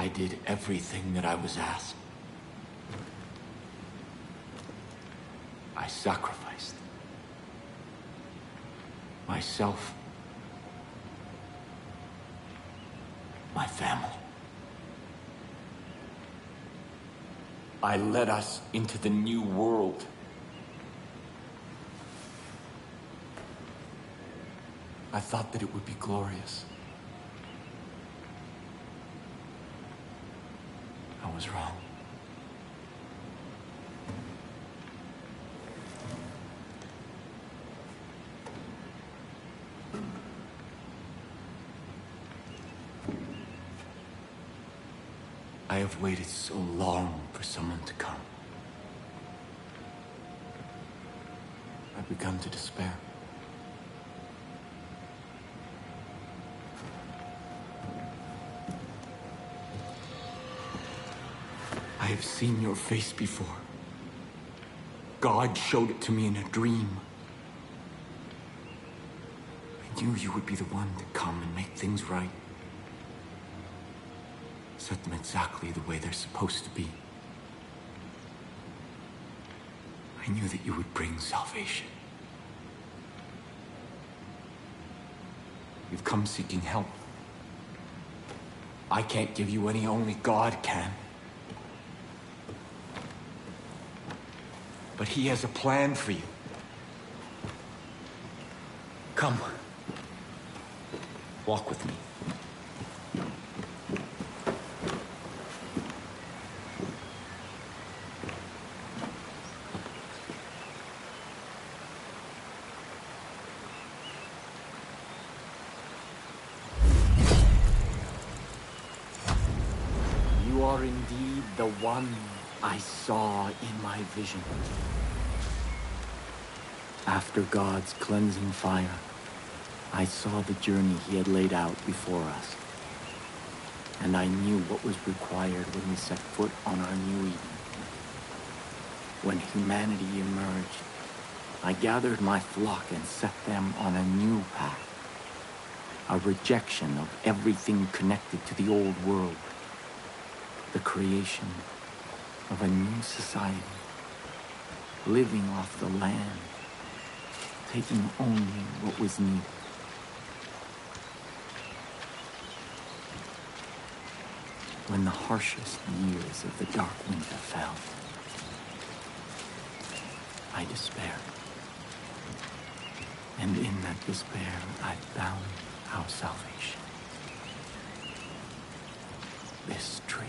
I did everything that I was asked. I sacrificed myself, my family. I led us into the new world. I thought that it would be glorious. I was wrong. I have waited so long for someone to come. I've begun to despair. I have seen your face before. God showed it to me in a dream. I knew you would be the one to come and make things right. Set them exactly the way they're supposed to be. I knew that you would bring salvation. You've come seeking help. I can't give you any, only God can. But He has a plan for you. Come. Walk with me. You are indeed the one I saw in my vision. After God's cleansing fire, I saw the journey He had laid out before us. And I knew what was required when we set foot on our new Eden. When humanity emerged, I gathered my flock and set them on a new path. A rejection of everything connected to the old world. The creation of a new society, living off the land, taking only what was needed. When the harshest years of the dark winter fell, I despaired. And in that despair, I found our salvation. This tree.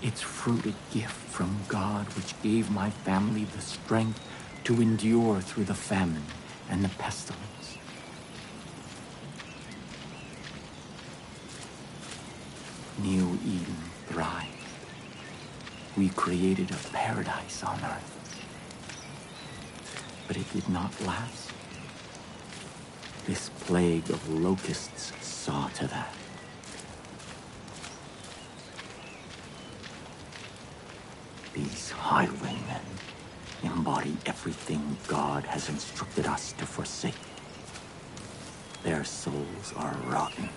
Its fruit a gift from God, which gave my family the strength to endure through the famine and the pestilence. New Eden thrived. We created a paradise on earth. But it did not last. This plague of locusts saw to that. These highwaymen embody everything God has instructed us to forsake. Their souls are rotten,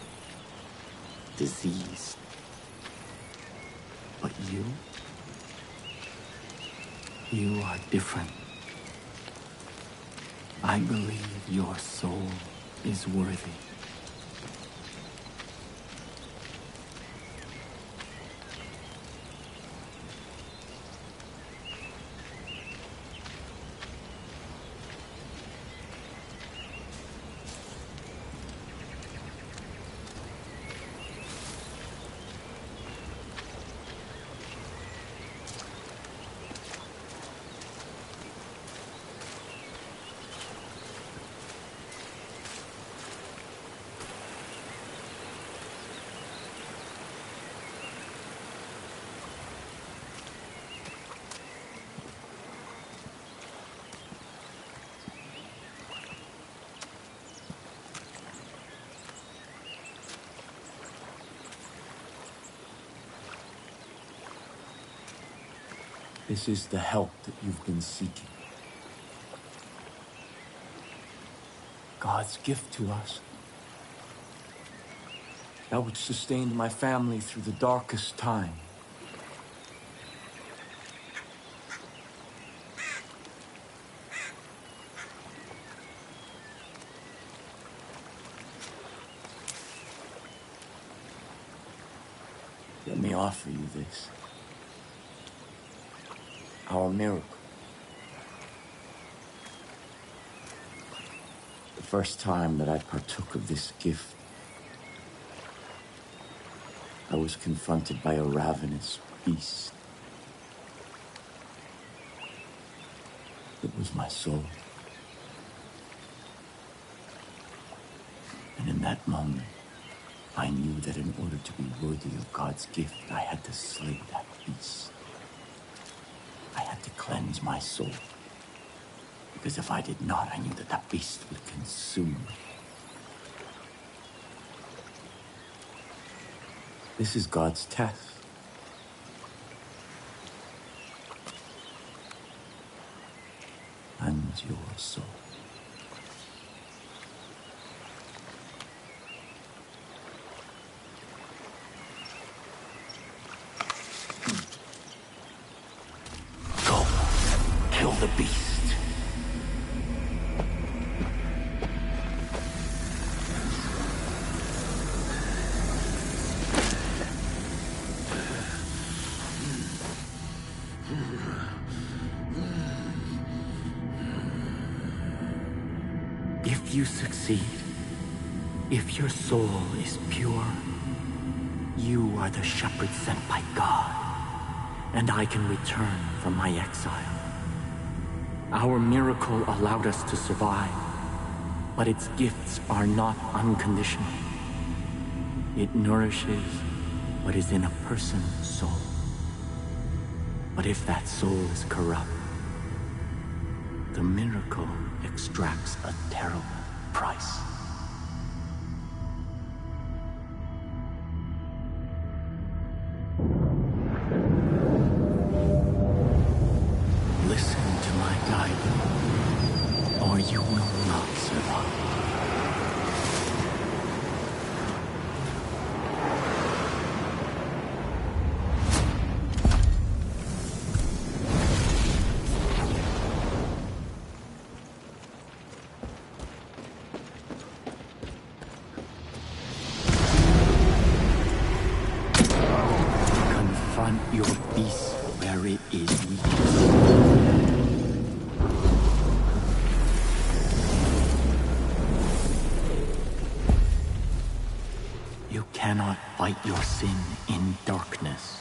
diseased. But you are different. I believe your soul is worthy. This is the help that you've been seeking. God's gift to us. that which sustained my family through the darkest time. Let me offer you this. Our miracle. The first time that I partook of this gift, I was confronted by a ravenous beast. It was my soul. And in that moment, I knew that in order to be worthy of God's gift, I had to slay that beast. I had to cleanse my soul. Because if I did not, I knew that that beast would consume me. This is God's test. And your soul. Go, kill the beast. If you succeed, if your soul is pure, you are the shepherd sent by God, and I can return from my exile. Our miracle allowed us to survive, but its gifts are not unconditional. It nourishes what is in a person's soul. But if that soul is corrupt, the miracle extracts a terrible price. Listen to my guidance, or you will not survive. Confront your beast where it is weakest. You cannot fight your sin in darkness.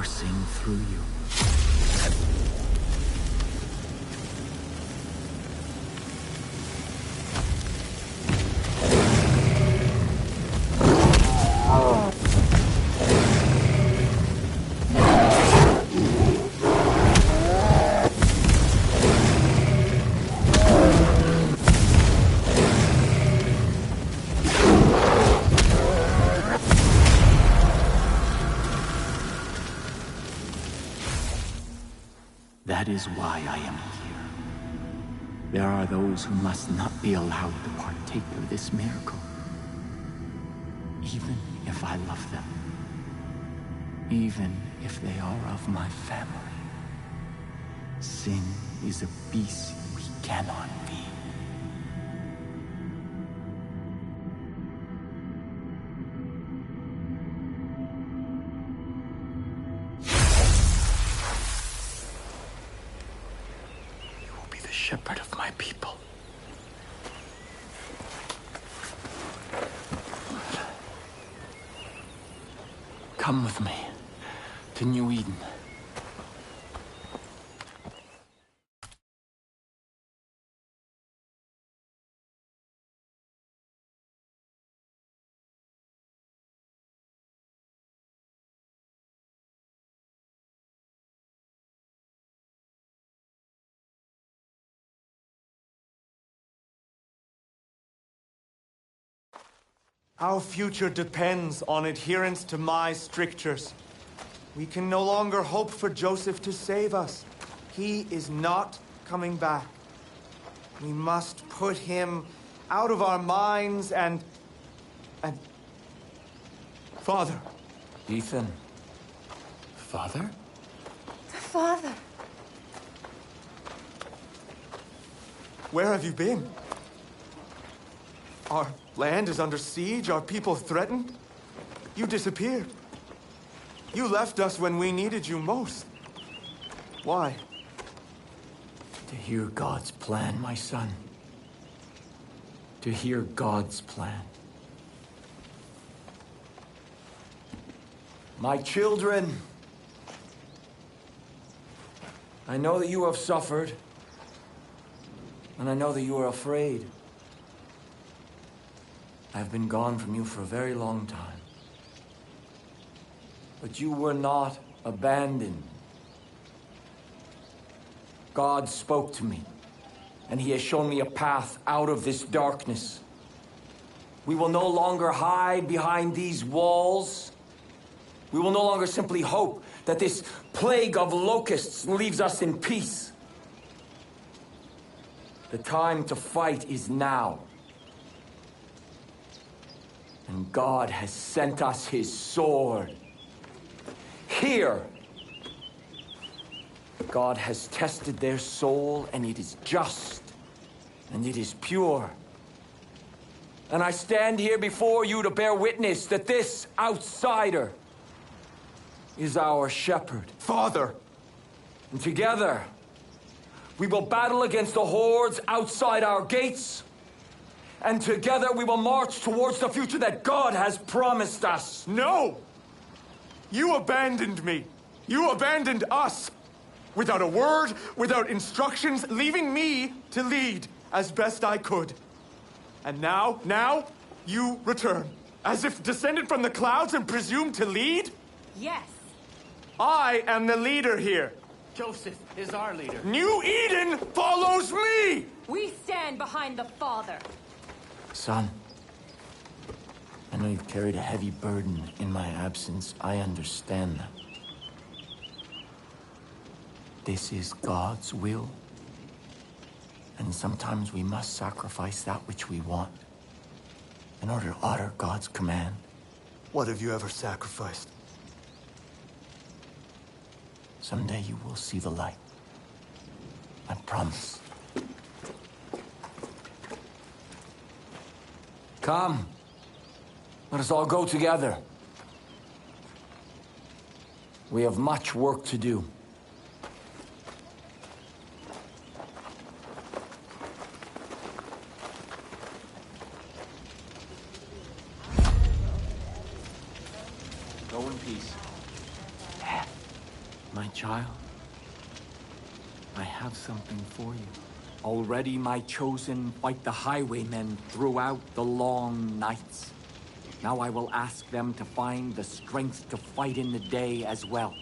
coursing through you. That is why I am here. There are those who must not be allowed to partake of this miracle, even if I love them, even if they are of my family. Sin is a beast we cannot be. Shepherd of my people. Come with me to New Eden. Our future depends on adherence to my strictures. We can no longer hope for Joseph to save us. He is not coming back. We must put him out of our minds and... Father. Ethan. Father? Father. Where have you been? Our land is under siege, our people threatened. You disappeared. You left us when we needed you most. Why? To hear God's plan, my son. To hear God's plan. My children, I know that you have suffered, and I know that you are afraid. I've been gone from you for a very long time. But you were not abandoned. God spoke to me, and He has shown me a path out of this darkness. We will no longer hide behind these walls. We will no longer simply hope that this plague of locusts leaves us in peace. The time to fight is now. And God has sent us His sword. Here, God has tested their soul, and it is just, and it is pure. And I stand here before you to bear witness that this outsider is our shepherd. Father! And together, we will battle against the hordes outside our gates. And together we will march towards the future that God has promised us. No! You abandoned me. You abandoned us. Without a word, without instructions, leaving me to lead as best I could. And now, you return. As if descended from the clouds and presumed to lead? Yes. I am the leader here. Joseph is our leader. New Eden follows me! We stand behind the Father. Son, I know you've carried a heavy burden in my absence. I understand that. This is God's will. And sometimes we must sacrifice that which we want in order to honor God's command. What have you ever sacrificed? Someday you will see the light. I promise. Come. Let us all go together. We have much work to do. Go in peace. child, I have something for you. Already my chosen fight the highwaymen throughout the long nights. Now I will ask them to find the strength to fight in the day as well.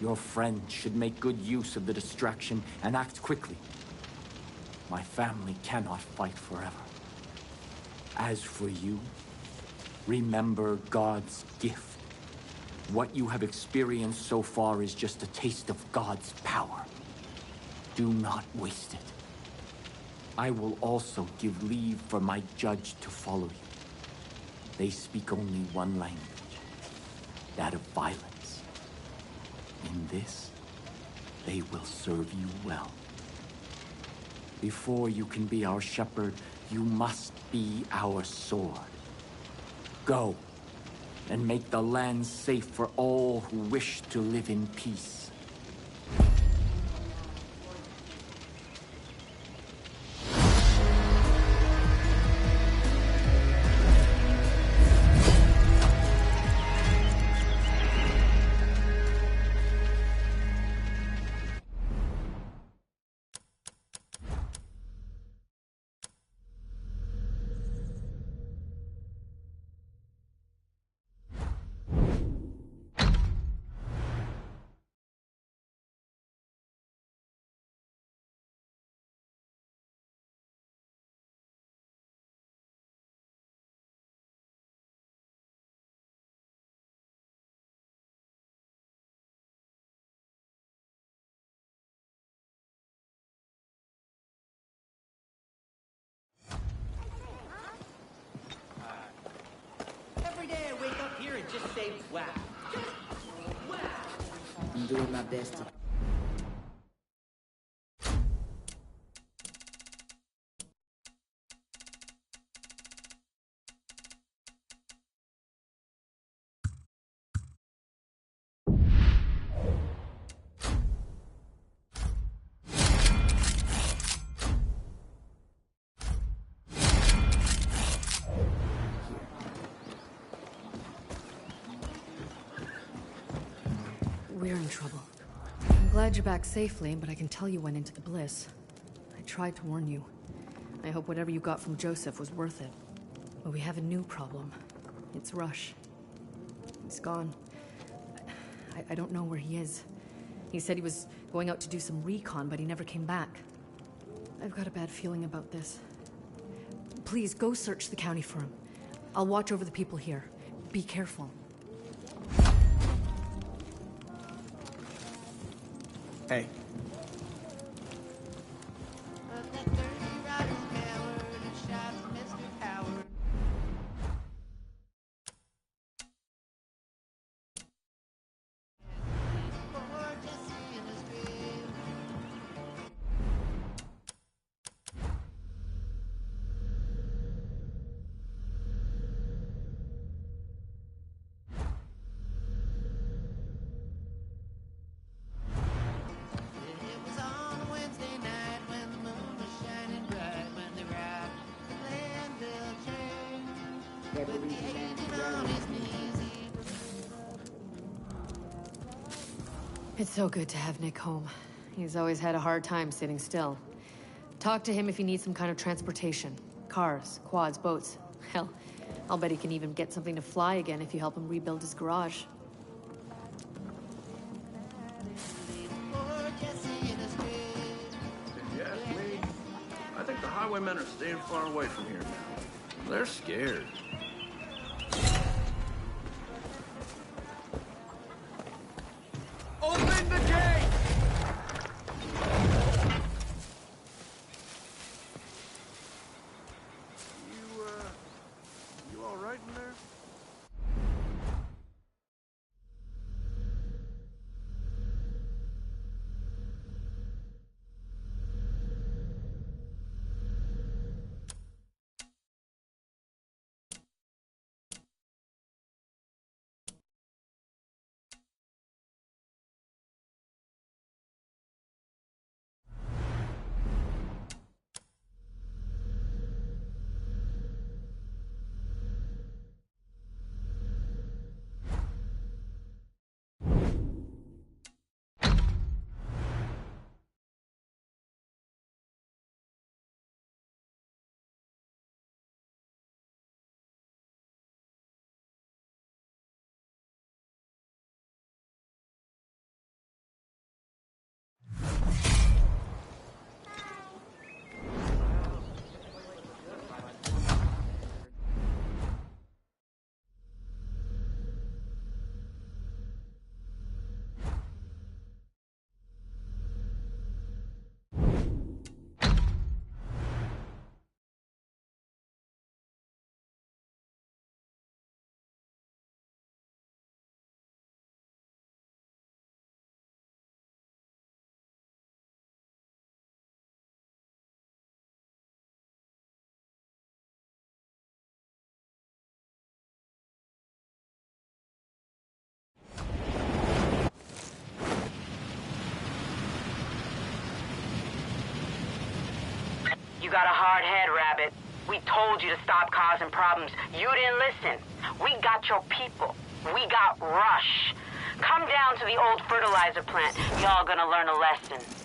Your friend should make good use of the distraction and act quickly. My family cannot fight forever. As for you, remember God's gift. What you have experienced so far is just a taste of God's power. Do not waste it. I will also give leave for my judge to follow you. They speak only one language, that of violence. In this, they will serve you well. Before you can be our shepherd, you must be our sword. Go, and make the land safe for all who wish to live in peace. Every day I wake up here and just say, wow. Wow. I'm doing my best to... We're in trouble. I'm glad you're back safely, but I can tell you went into the Bliss. I tried to warn you. I hope whatever you got from Joseph was worth it. But we have a new problem. It's Rush. He's gone. I don't know where he is. He said he was going out to do some recon, but he never came back. I've got a bad feeling about this. Please, go search the county for him. I'll watch over the people here. Be careful. Hey. It's so good to have Nick home. He's always had a hard time sitting still. Talk to him if you need some kind of transportation. Cars, quads, boats. Hell, I'll bet he can even get something to fly again if you help him rebuild his garage. If you ask me, I think the highwaymen are staying far away from here now. They're scared. Open the gate! You all right in there? You got a hard head, Rabbit. We told you to stop causing problems. You didn't listen. We got your people. We got Rush. Come down to the old fertilizer plant. Y'all gonna learn a lesson.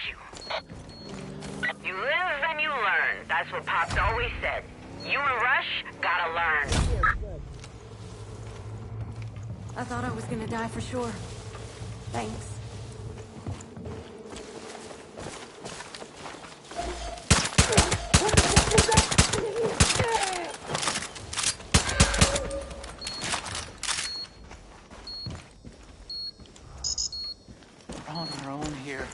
you. You live and you learn. That's what Pop's always said. You and Rush gotta learn. I thought I was gonna die for sure. Thanks. We're on our own here.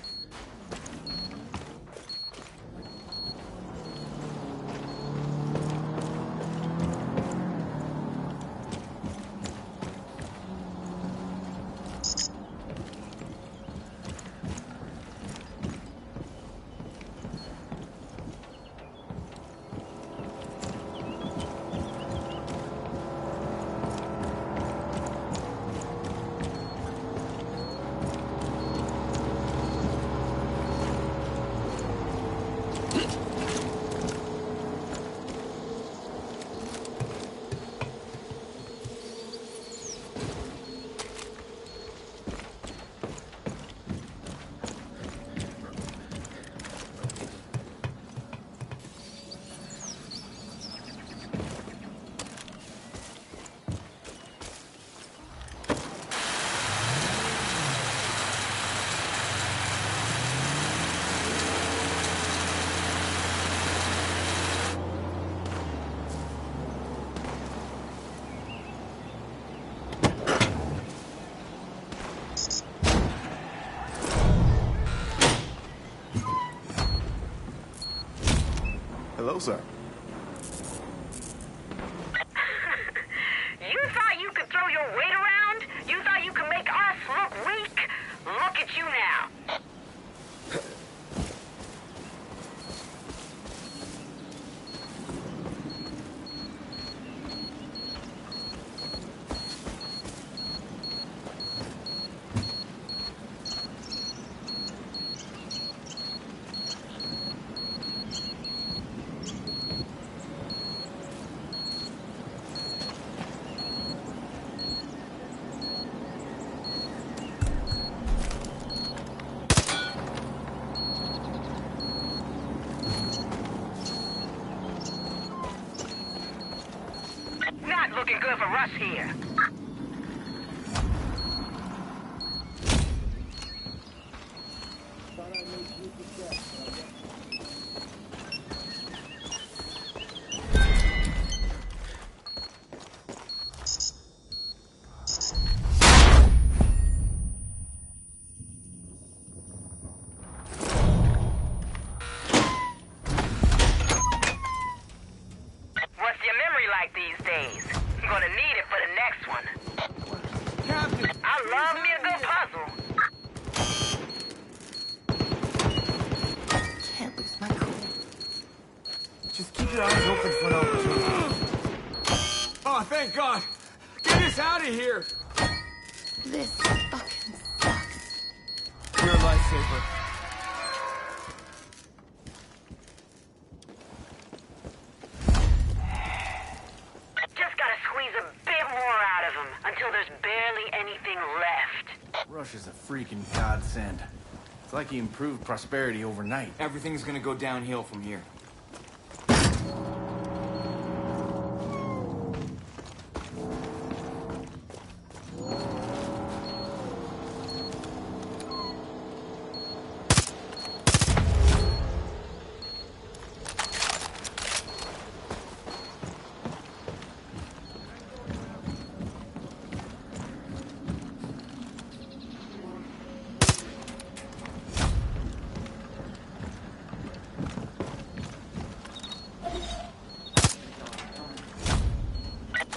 Hello, sir. You thought you could throw your weight around? You thought you could make us look weak? Look at you now. Not looking good for Russ here. What's your memory like these days? I'm gonna need it for the next one. Captain! I love me a good puzzle. Can't lose my cool. Just keep your eyes open for an opportunity. Oh, thank God! Get us out of here! This fucking sucks. You're a lifesaver. Just gotta squeeze a bit more out of him until there's barely anything left. Rush is a freaking godsend. It's like he improved prosperity overnight. Everything's gonna go downhill from here.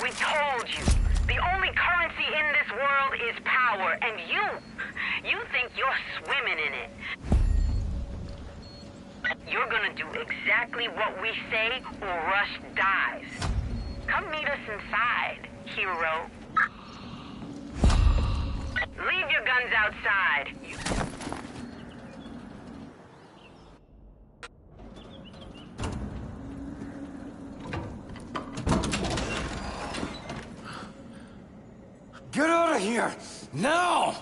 We told you. The only currency in this world is power, and you think you're swimming in it. You're gonna do exactly what we say or Rush dies. Come meet us inside, hero. Leave your guns outside. Get out of here! Now!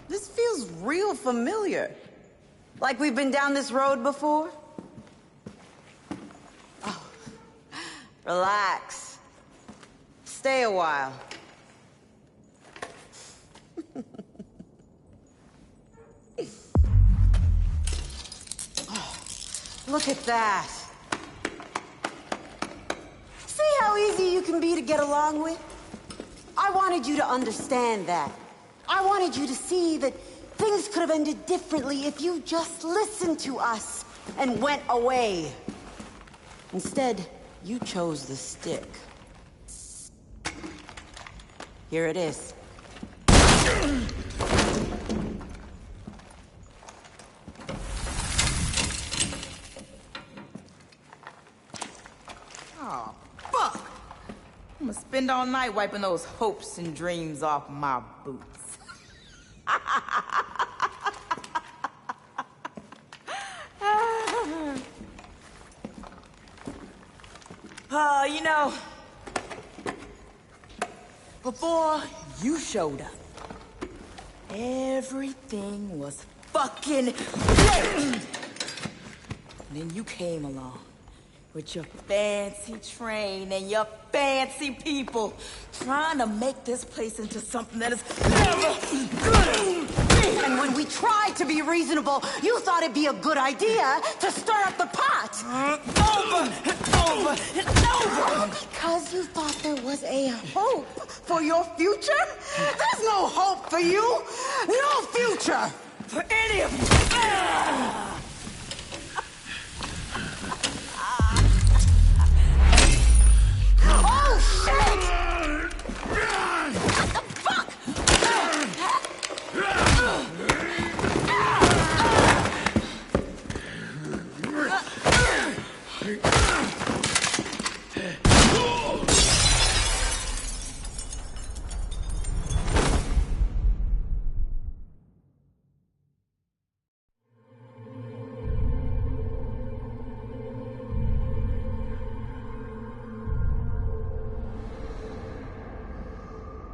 This feels real familiar. Like we've been down this road before? Oh. Relax. Stay a while. Oh, look at that. See how easy you can be to get along with? I wanted you to understand that. I wanted you to see that things could have ended differently if you just listened to us and went away. Instead, you chose the stick. Here it is. Oh, fuck! I'm gonna spend all night wiping those hopes and dreams off my boots. You know, before you showed up, everything was fucking great. And then you came along with your fancy train and your fancy people, trying to make this place into something that is never good. And when we tried to be reasonable, you thought it'd be a good idea to stir up the pot. Over and over and over. Because you thought there was a hope for your future? There's no hope for you. No future. For any of you. Oh, shit! What the fuck?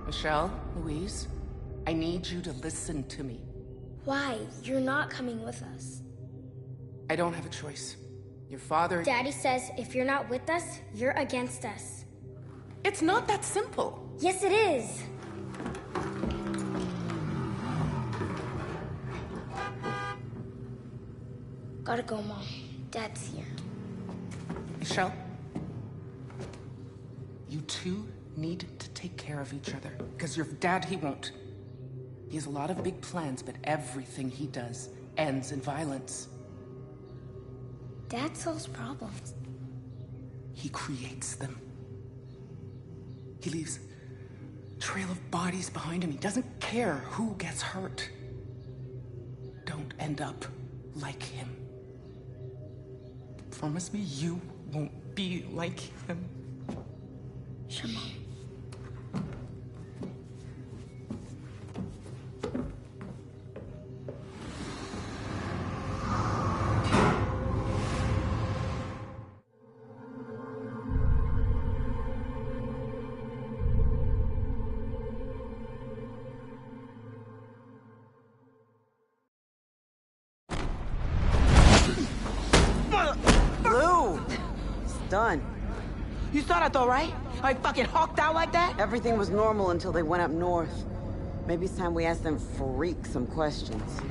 Michelle, Louise, I need you to listen to me. Why? You're not coming with us. I don't have a choice. Your father... Daddy says if you're not with us, you're against us. It's not that simple. Yes, it is. Gotta go, Mom. Dad's here. Michelle, you two need to take care of each other, because your dad, he won't. He has a lot of big plans, but everything he does ends in violence. Dad solves problems. He creates them. He leaves a trail of bodies behind him. He doesn't care who gets hurt. Don't end up like him. Promise me you won't be like him. Sure, Mom. Lou! It's done. You saw that though, right? I fucking hawked out like that? Everything was normal until they went up north. Maybe it's time we ask them freak some questions.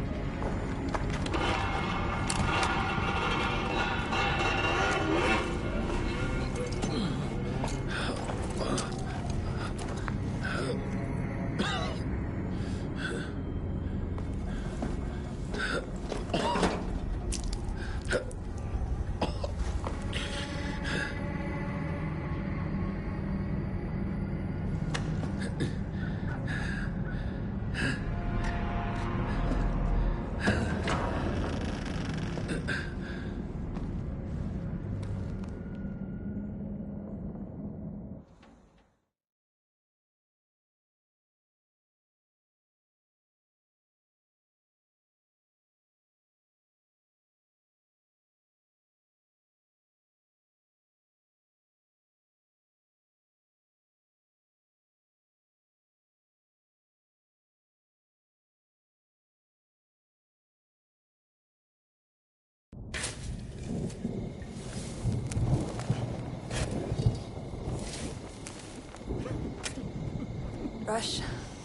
Rush,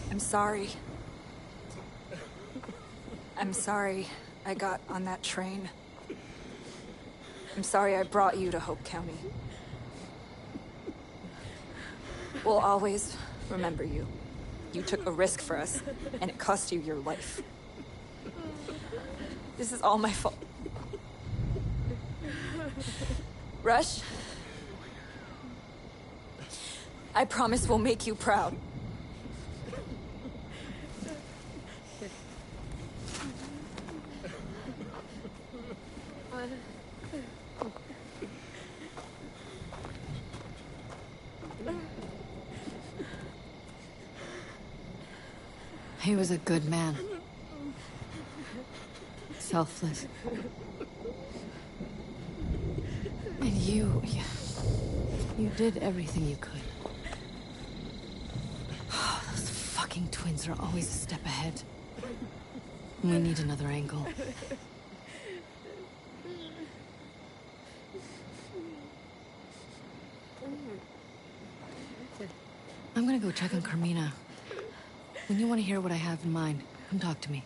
I'm sorry. I'm sorry I got on that train. I'm sorry I brought you to Hope County. We'll always remember you. You took a risk for us, and it cost you your life. This is all my fault. Rush, I promise we'll make you proud. He was a good man. Selfless. And you did everything you could. Those fucking twins are always a step ahead. We need another angle. I'm gonna go check on Carmina. When you want to hear what I have in mind, come talk to me.